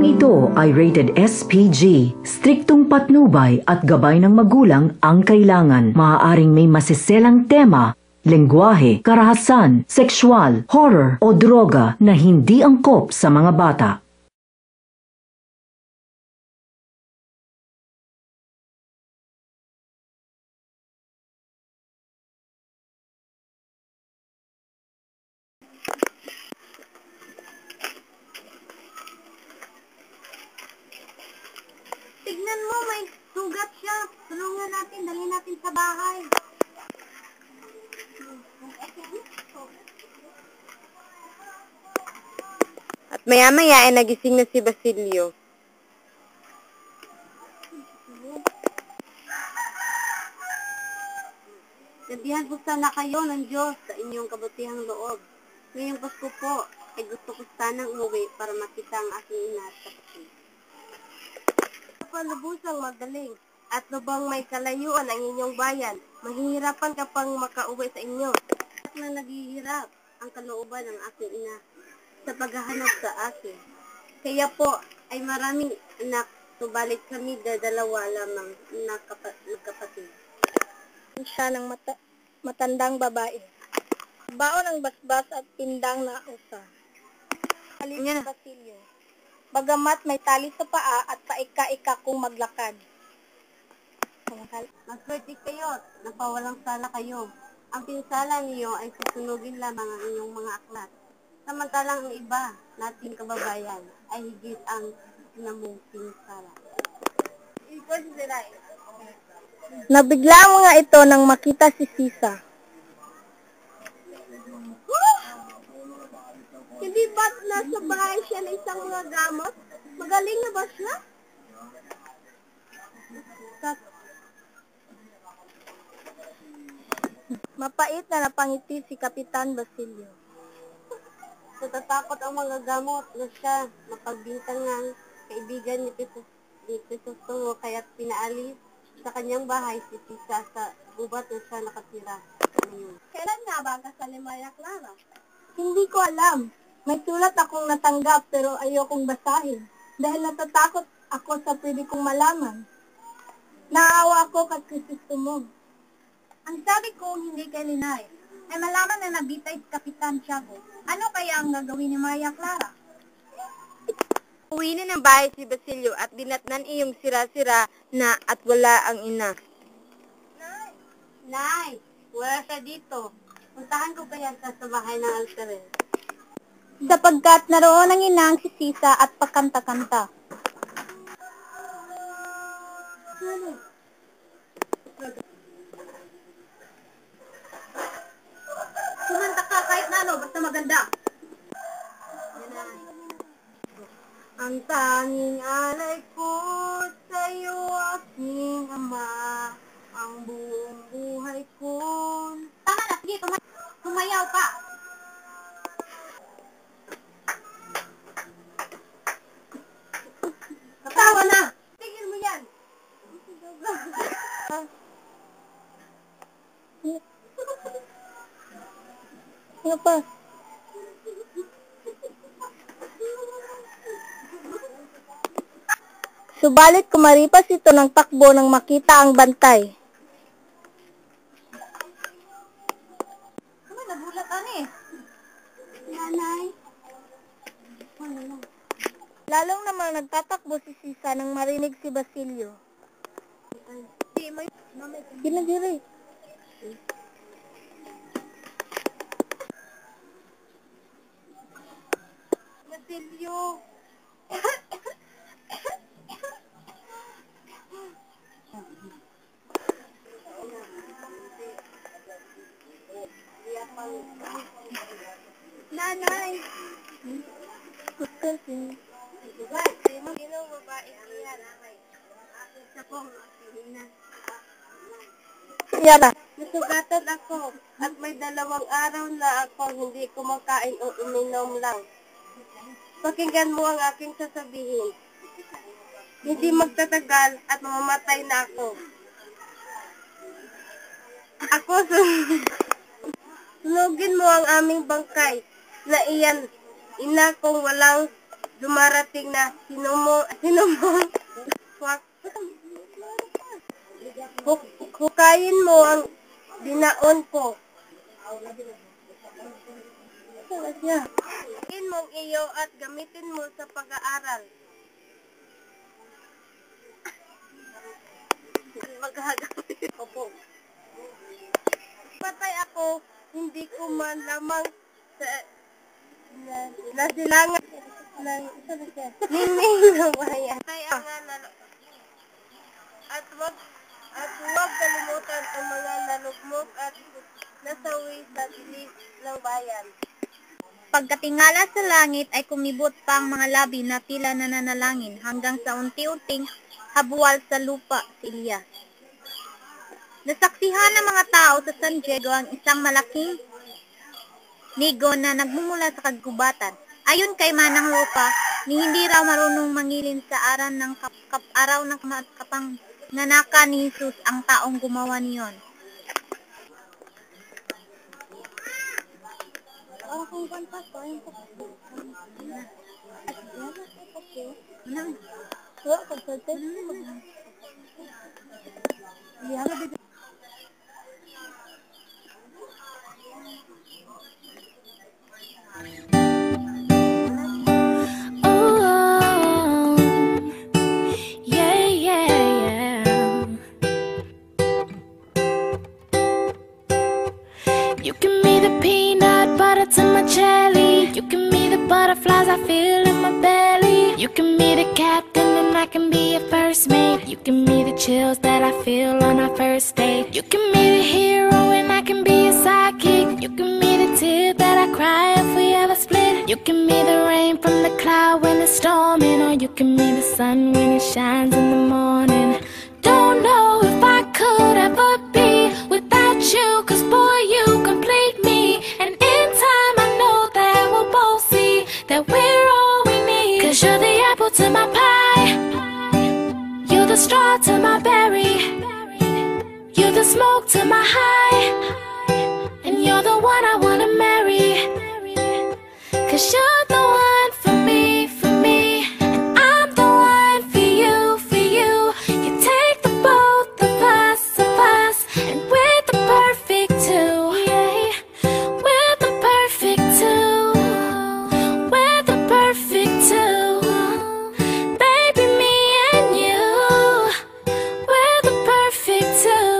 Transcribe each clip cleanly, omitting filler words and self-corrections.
Programang ito ay rated SPG. Striktong patnubay at gabay ng magulang ang kailangan. Maaaring may masiselang tema, lengguwahe, karahasan, sexual, horror o droga na hindi angkop sa mga bata. Tignan mo, may sugat siya. Tulungan natin, dalhin natin sa bahay. At maya-maya ay nagising na si Basilio. Sabihan po sana kayo ng Diyos sa inyong kabutihang loob. Ngayong Pasko po, ay gusto ko sanang umuwi para makita ang aking ina at kapatid. Palubusang magaling, at lubang may kalayuan ang inyong bayan, mahihirapan ka pang makauwi sa inyo. At na naghihirap ang kalooban ng aking ina sa paghahanap sa akin. Kaya po ay maraming anak, subalit kami dalawa lamang na kapatid. Siya ng matandang babae. Baon ang basbas at pindang na usa. Alis si Basilio. Bagamat may tali sa paa at paika-ika kung maglakad. Maswerte kayo, napawalang sala kayo. Ang pinsala niyo ay susunugin lamang ang inyong mga aklat. Samantalang ang iba nating kababayan ay higit ang sinamong pinsala. Nabigla ang mga ito nang makita si Sisa. Hindi ba't nasa bahay siya ng isang mga gamot? Magaling na ba siya? Mapait na napangiti si Kapitan Basilio. Natatakot ang mga gamot na siya mapagbintang ng kaibigan ni Crisostomo kaya't pinaalis sa kanyang bahay si Sisa sa gubat na siya nakatira. Kailan nga ba ang kasal ni Maria Clara? Hindi ko alam. May sulat akong natanggap pero ayokong basahin dahil natatakot ako sa pwede kong malaman. Naawa ako kay Crisostomo. Ang sabi ko hindi kay Linay ay malaman na nabitay si Kapitan Tiago. Ano kaya ang gagawin ni Maria Clara? Uwi na ng bahay si Basilio at dinatnan iyong sira-sira na at wala ang ina. Nay, wala siya dito. Puntahan ko kaya sa bahay ng Altares. Sapagkat naroon ang inang si Sisa at pagkanta-kanta. Kumanta ka kahit na ano, basta maganda. Ang tanging alay ko sa'yo, aking ama, ang buong buhay ko. Tama na, sige, tumayaw ka. Tawa na! Tigil mo yan! Ano pa? Subalit kumaripas ito ng takbo nang makita ang bantay. Nagulat ka eh. Nanay. Lalong namang nagtatakbo si Sisa nang marinig si Basilio. Ginagiri. Basilio. Nanay. Ginong babae siya, nanay. Sa pong ina. Yara. Nasugatan ako at may 2 araw na akong hindi kumakain o uminom lang. Pakinggan mo ang aking sasabihin. Hindi magtatagal at mamamatay na ako. Sunugin mo ang aming bangkay na iyan, ina kong walang dumarating na sinumong hukayin mo ang dinaon ko. Hukayin mong iyo at gamitin mo sa pag-aaral. Patay ako, hindi ko man lamang sa nasilangan ng nining ng bayan. At huwag kalimutan ang mga nalugmok at nasawi sa dilim ng bayan. Pagkatingala sa langit ay kumibot pa ang mga labi na tila nananalangin hanggang sa unti-unting habuwal sa lupa si Elias. Nasaksihan ng mga tao sa San Diego ang isang malaking nigo na nagmumula sa kagubatan. Ayon kay Manang Lupa, ni hindi raw marunong mangilin sa araw ng kapanganakan ni Jesus ang taong gumawa niyon. You give me the peanut butter to my jelly. You give me the butterflies I feel in my belly. You give me the captain and I can be your first mate. You give me the chills that I feel on our first date. You give me the hero and I can be your sidekick. You give me the tears that I cry if we ever split. You give me the rain from the cloud when it's storming. Or you give me the sun when it shines in the morning. Don't know if I could ever be without you, 'cause boy you complete me. And in time I know that we'll both see that we're all we need. 'Cause you're the apple to my pie, you're the straw to my berry, you're the smoke to my high, and you're the one I wanna marry. 'Cause you're the one for me, and I'm the one for you, for you. You take the both of us, and we're the perfect two, yeah. We're the perfect two, we're the perfect two. Baby, me and you, we're the perfect two.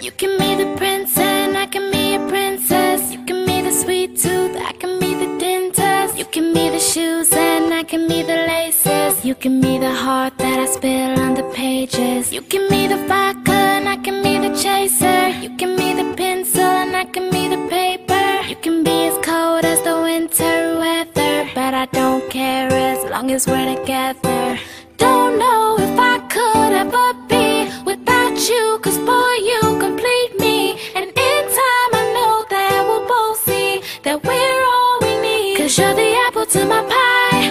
You give me the prince and I can be a princess. You give me the sweet tooth, I can be the dentist. You give me the shoes and I can be the laces. You give me the heart that I spill on the pages. You give me the vodka and I can be the chaser. You give me the pencil and I can be the paper. You can be as cold as the winter weather, but I don't care as long as we're together. Don't know if I could ever be without you, 'cause boy you complete me. And in time I know that we'll both see that we're all we need. 'Cause you're the apple to my pie,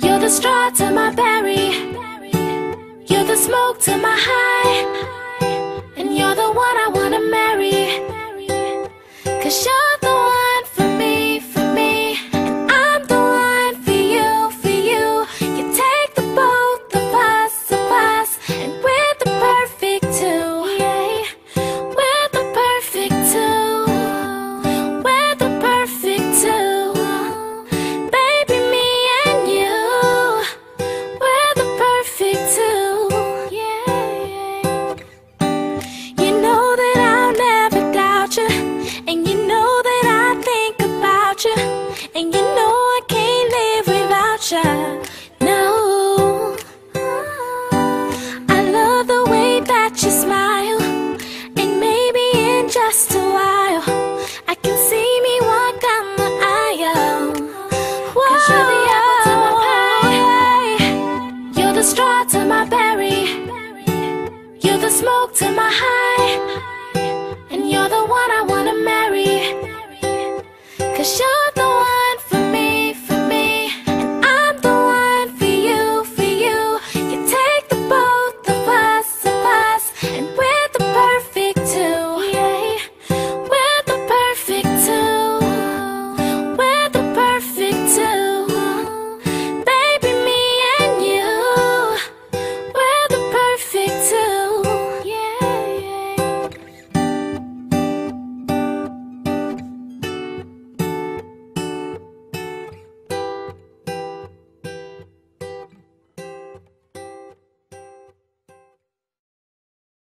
you're the straw to my berry, you're the smoke to my high, and you're the one I wanna marry. 'Cause you're the one for me, and I'm the one for you, for you. You take the both of us, and we're the perfect two, yeah. We're the perfect two, we're the perfect two. Baby, me and you, we're the perfect two, yeah. You know that I'll never doubt you, and you know that I think about you, and you know I can't live without you. No, I love the way that you smile, and maybe in just a while I can see me walk down the aisle. 'Cause you're the apple to my pie, you're the straw to my berry, you're the smoke to my high,